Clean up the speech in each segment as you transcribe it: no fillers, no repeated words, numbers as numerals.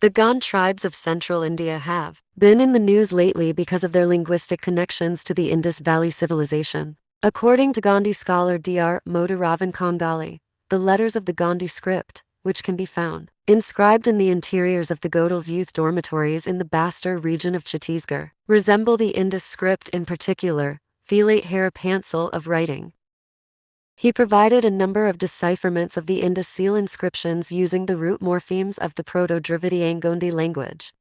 The Gond tribes of central India have been in the news lately because of their linguistic connections to the Indus Valley civilization. According to Gandhi scholar Dr. Madhuravan Kongali, the letters of the Gandhi script, which can be found inscribed in the interiors of the Godals youth dormitories in the Bastar region of Chhattisgarh, resemble the Indus script, in particular, the pencil of writing. He provided a number of decipherments of the Indus seal inscriptions using the root morphemes of the Proto-Dravidian Gondi language.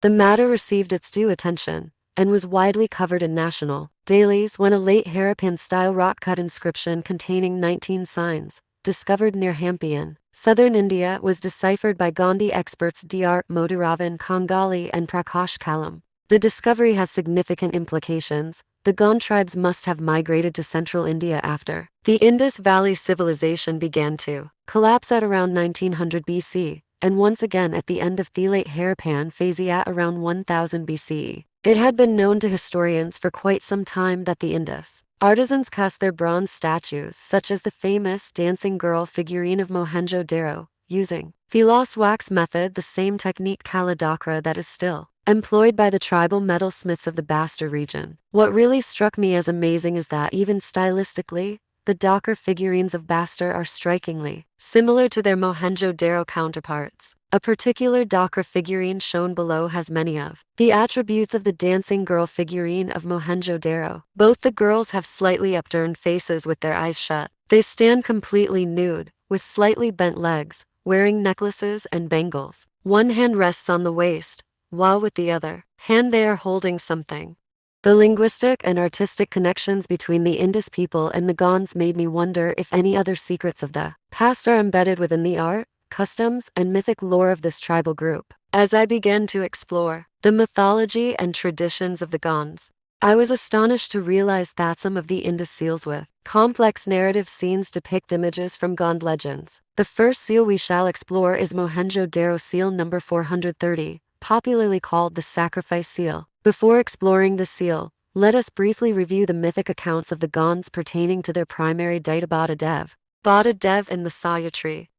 The matter received its due attention and was widely covered in national dailies when a late Harappan-style rock-cut inscription containing 19 signs, discovered near Hampian, southern India, was deciphered by Gandhi experts Dr. Madhuravan Kongali and Prakash Kalam. The discovery has significant implications. The Gond tribes must have migrated to central India after the Indus Valley civilization began to collapse at around 1900 BC, and once again at the end of the late Harappan phase at around 1000 BCE. It had been known to historians for quite some time that the Indus artisans cast their bronze statues, such as the famous dancing girl figurine of Mohenjo-daro, using the lost wax method, the same technique Kalidakra that is still employed by the tribal metalsmiths of the Bastar region. What really struck me as amazing is that even stylistically, the Dakar figurines of Bastar are strikingly similar to their Mohenjo-daro counterparts. A particular Dakar figurine shown below has many of the attributes of the dancing girl figurine of Mohenjo-daro. Both the girls have slightly upturned faces with their eyes shut. They stand completely nude, with slightly bent legs, wearing necklaces and bangles. One hand rests on the waist, while with the other hand they are holding something. The linguistic and artistic connections between the Indus people and the Gonds made me wonder if any other secrets of the past are embedded within the art, customs, and mythic lore of this tribal group. As I began to explore the mythology and traditions of the Gonds, I was astonished to realize that some of the Indus seals with complex narrative scenes depict images from Gond legends. The first seal we shall explore is Mohenjo-daro seal number 430, popularly called the sacrifice seal. Before exploring the seal, let us briefly review the mythic accounts of the Gonds pertaining to their primary deity Bada Dev and the Saya tree.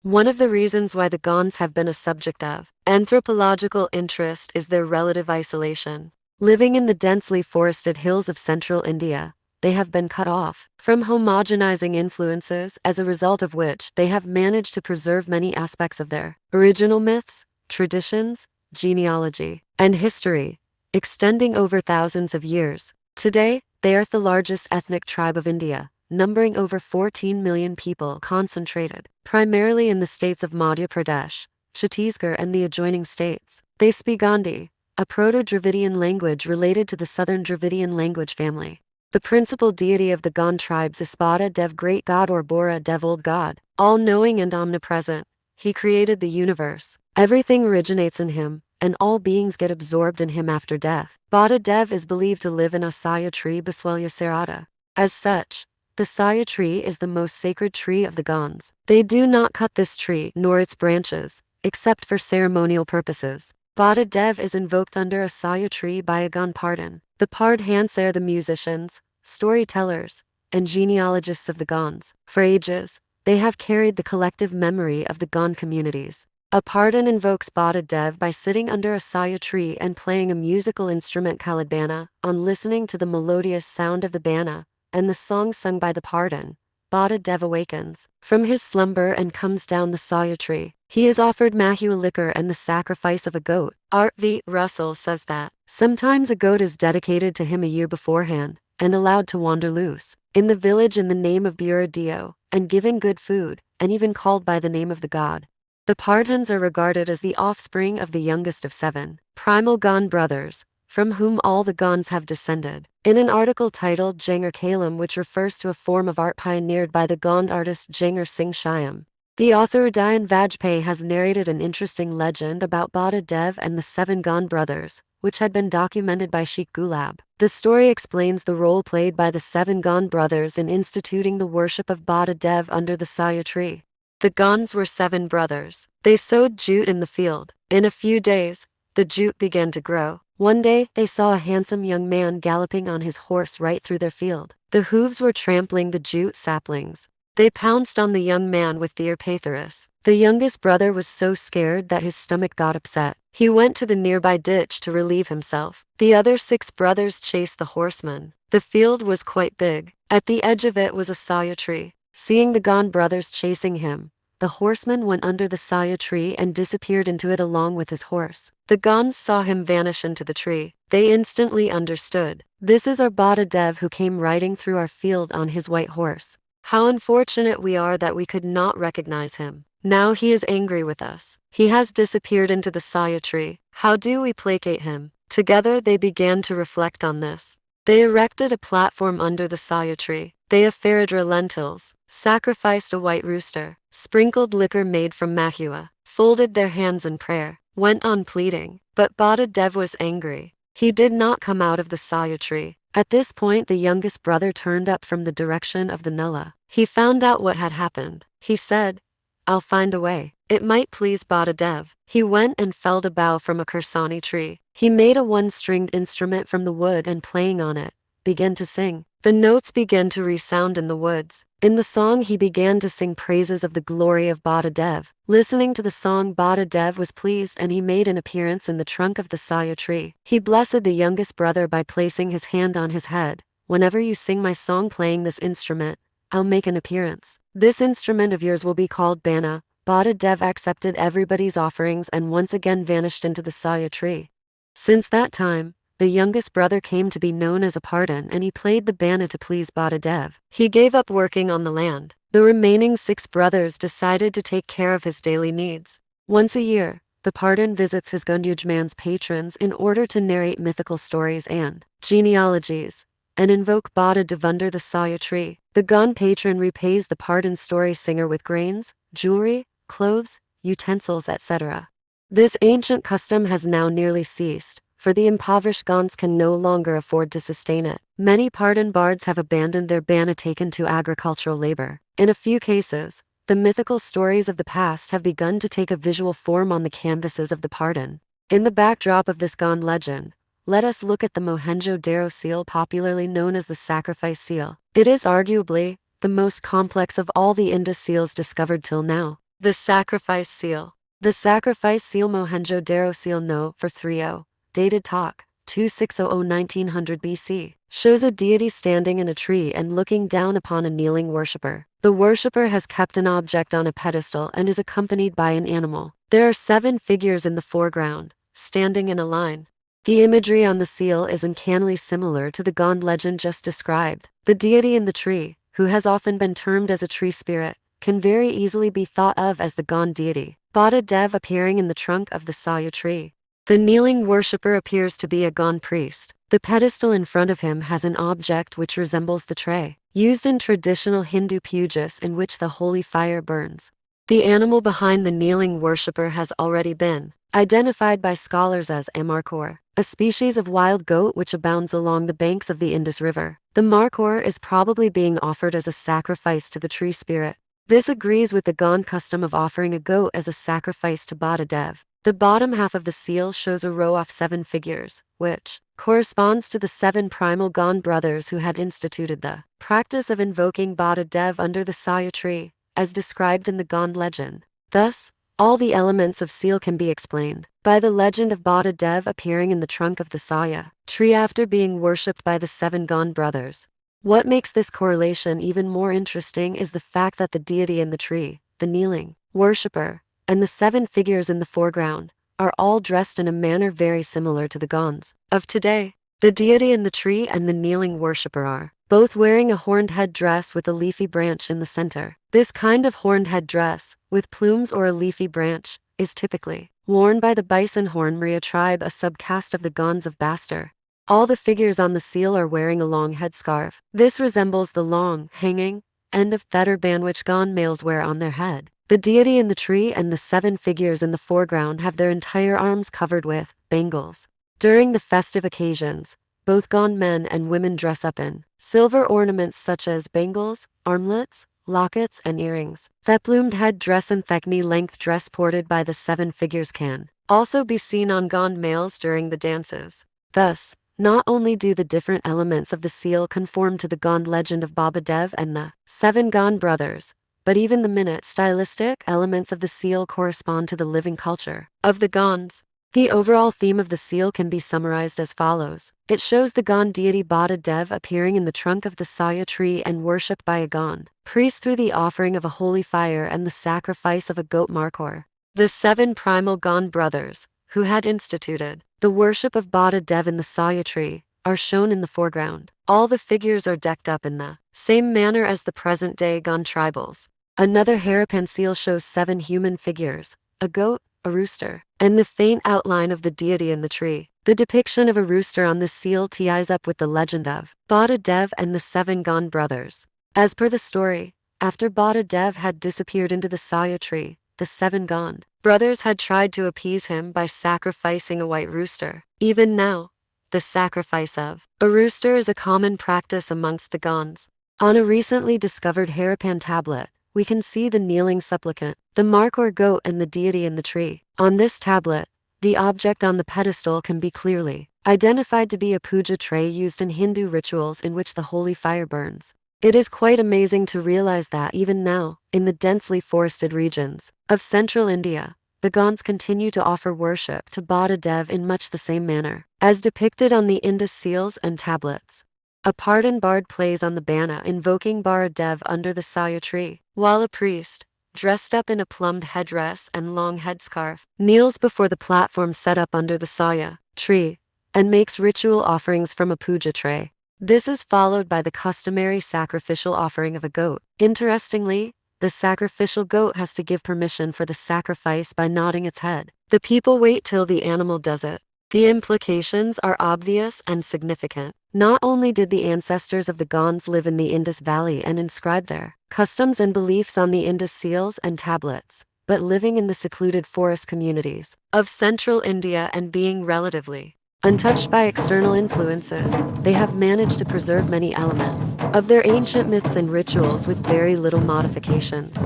One of the reasons why the Gonds have been a subject of anthropological interest is their relative isolation. Living in the densely forested hills of central India, they have been cut off from homogenizing influences, as a result of which they have managed to preserve many aspects of their original myths, traditions, genealogy, and history, extending over thousands of years. Today, they are the largest ethnic tribe of India, numbering over 14 million people, concentrated primarily in the states of Madhya Pradesh, Chhattisgarh, and the adjoining states. They speak Gondi, a Proto-Dravidian language related to the Southern Dravidian language family. The principal deity of the Gond tribes is Bada Dev, great god, or Bora Dev, old god, all-knowing and omnipresent. He created the universe. Everything originates in him, and all beings get absorbed in him after death. Bada Dev is believed to live in a Saya tree, Baswelya serrata. As such, the Saya tree is the most sacred tree of the Gonds. They do not cut this tree nor its branches, except for ceremonial purposes. Bada Dev is invoked under a Saya tree by a Gond Pardon. The Pardhans are the musicians, storytellers, and genealogists of the Gonds. For ages, they have carried the collective memory of the Gond communities. A Pardon invokes Bada Dev by sitting under a Saya tree and playing a musical instrument kalidbana. On listening to the melodious sound of the bana and the song sung by the Pardon, Bada Dev awakens from his slumber and comes down the Saya tree. He is offered mahua liquor and the sacrifice of a goat. Art V. Russell says that sometimes a goat is dedicated to him a year beforehand and allowed to wander loose in the village in the name of Bura Dio, and given good food, and even called by the name of the god. The Pardhans are regarded as the offspring of the youngest of 7 primal Gond brothers, from whom all the Gonds have descended. In an article titled Jangar Kalam, which refers to a form of art pioneered by the Gond artist Jangar Singh Shyam, the author Udayan Vajpayee has narrated an interesting legend about Bada Dev and the 7 Gond brothers, which had been documented by Sheikh Gulab. The story explains the role played by the 7 Gond brothers in instituting the worship of Bada Dev under the Saya tree. The Gonds were 7 brothers. They sowed jute in the field. In a few days, the jute began to grow. One day, they saw a handsome young man galloping on his horse right through their field. The hooves were trampling the jute saplings. They pounced on the young man with the itihaas. The youngest brother was so scared that his stomach got upset. He went to the nearby ditch to relieve himself. The other 6 brothers chased the horseman. The field was quite big. At the edge of it was a saya tree. Seeing the Gond brothers chasing him, the horseman went under the saya tree and disappeared into it along with his horse. The Gonds saw him vanish into the tree. They instantly understood. This is our Bada Dev who came riding through our field on his white horse. How unfortunate we are that we could not recognize him. Now he is angry with us. He has disappeared into the saya tree. How do we placate him? Together they began to reflect on this. They erected a platform under the saya tree. They affared lentils, sacrificed a white rooster, sprinkled liquor made from mahua, folded their hands in prayer, went on pleading. But Bada Dev was angry. He did not come out of the saya tree. At this point the youngest brother turned up from the direction of the nulla. He found out what had happened. He said, "I'll find a way. It might please Bada Dev." He went and felled a bough from a kursani tree. He made a one-stringed instrument from the wood and playing on it, began to sing. The notes began to resound in the woods. In the song he began to sing praises of the glory of Bada Dev. Listening to the song, Bada Dev was pleased and he made an appearance in the trunk of the saya tree. He blessed the youngest brother by placing his hand on his head. "Whenever you sing my song playing this instrument, I'll make an appearance. This instrument of yours will be called Bana." Bada Dev accepted everybody's offerings and once again vanished into the saya tree. Since that time, the youngest brother came to be known as a pardon and he played the bana to please Bada Dev. He gave up working on the land. The remaining 6 brothers decided to take care of his daily needs. Once a year, the pardon visits his Gondwan's patrons in order to narrate mythical stories and genealogies, and invoke Bada Dev under the saya tree. The Gond patron repays the pardon story singer with grains, jewelry, clothes, utensils, etc. This ancient custom has now nearly ceased, for the impoverished Gonds can no longer afford to sustain it. Many pardon bards have abandoned their bana taken to agricultural labor. In a few cases, the mythical stories of the past have begun to take a visual form on the canvases of the pardon. In the backdrop of this Gond legend, let us look at the Mohenjo-Daro seal, popularly known as the sacrifice seal. It is arguably the most complex of all the Indus seals discovered till now. The sacrifice seal. The sacrifice seal Mohenjo-Daro seal No. 30, dated Talk 2600-1900 BC, shows a deity standing in a tree and looking down upon a kneeling worshipper. The worshipper has kept an object on a pedestal and is accompanied by an animal. There are 7 figures in the foreground, standing in a line. The imagery on the seal is uncannily similar to the Gond legend just described. The deity in the tree, who has often been termed as a tree spirit, can very easily be thought of as the Gond deity, Bada Dev appearing in the trunk of the saya tree. The kneeling worshipper appears to be a Gond priest. The pedestal in front of him has an object which resembles the tray, used in traditional Hindu pujas in which the holy fire burns. The animal behind the kneeling worshipper has already been identified by scholars as a markhor, a species of wild goat which abounds along the banks of the Indus River. The markhor is probably being offered as a sacrifice to the tree spirit. This agrees with the Gond custom of offering a goat as a sacrifice to Bada Dev. The bottom half of the seal shows a row of 7 figures, which corresponds to the 7 primal Gond brothers who had instituted the practice of invoking Bada Dev under the saya tree, as described in the Gond legend. Thus, all the elements of seal can be explained by the legend of Bada Dev appearing in the trunk of the saya tree after being worshipped by the 7 Gond brothers. What makes this correlation even more interesting is the fact that the deity in the tree, the kneeling worshipper, and the 7 figures in the foreground are all dressed in a manner very similar to the Gonds of today. The deity in the tree and the kneeling worshipper are both wearing a horned head dress with a leafy branch in the center. This kind of horned head dress, with plumes or a leafy branch, is typically worn by the Bison Horn Maria tribe, a subcaste of the Gonds of Bastar. All the figures on the seal are wearing a long headscarf. This resembles the long, hanging end of feather band which Gond males wear on their head. The deity in the tree and the 7 figures in the foreground have their entire arms covered with bangles. During the festive occasions, both Gond men and women dress up in silver ornaments such as bangles, armlets, lockets, and earrings. The plumed head dress and thick knee-length dress sported by the 7 figures can also be seen on Gond males during the dances. Thus, Not only do the different elements of the seal conform to the Gond legend of Baba Dev and the 7 Gond brothers, but even the minute stylistic elements of the seal correspond to the living culture of the Gonds. The overall theme of the seal can be summarized as follows. It shows the Gond deity Baba Dev appearing in the trunk of the saya tree and worshipped by a Gond priest through the offering of a holy fire and the sacrifice of a goat markor. The 7 primal Gond brothers, who had instituted the worship of Baba Dev in the saya tree, are shown in the foreground. All the figures are decked up in the same manner as the present-day Gond tribals. Another hairpin seal shows 7 human figures, a goat, a rooster, and the faint outline of the deity in the tree. The depiction of a rooster on this seal ties up with the legend of Baba Dev and the 7 Gond brothers. As per the story, after Baba Dev had disappeared into the saya tree, the 7 Gond brothers had tried to appease him by sacrificing a white rooster. Even now, the sacrifice of a rooster is a common practice amongst the Gonds. On a recently discovered hairpin tablet, we can see the kneeling supplicant, the markor goat and the deity in the tree. On this tablet, the object on the pedestal can be clearly identified to be a puja tray used in Hindu rituals in which the holy fire burns. It is quite amazing to realize that even now, in the densely forested regions of central India, the Gonds continue to offer worship to Baba Dev in much the same manner as depicted on the Indus seals and tablets. A pardon bard plays on the bana invoking Baba Dev under the saya tree, while a priest, dressed up in a plumed headdress and long headscarf, kneels before the platform set up under the saya tree and makes ritual offerings from a puja tray. This is followed by the customary sacrificial offering of a goat. Interestingly, the sacrificial goat has to give permission for the sacrifice by nodding its head. The people wait till the animal does it. The implications are obvious and significant. Not only did the ancestors of the Gonds live in the Indus Valley and inscribe their customs and beliefs on the Indus seals and tablets, but living in the secluded forest communities of central India and being relatively untouched by external influences, they have managed to preserve many elements of their ancient myths and rituals with very little modifications.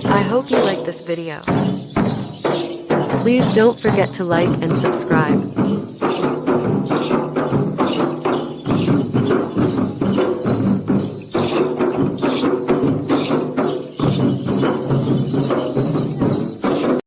I hope you like this video. Please don't forget to like and subscribe.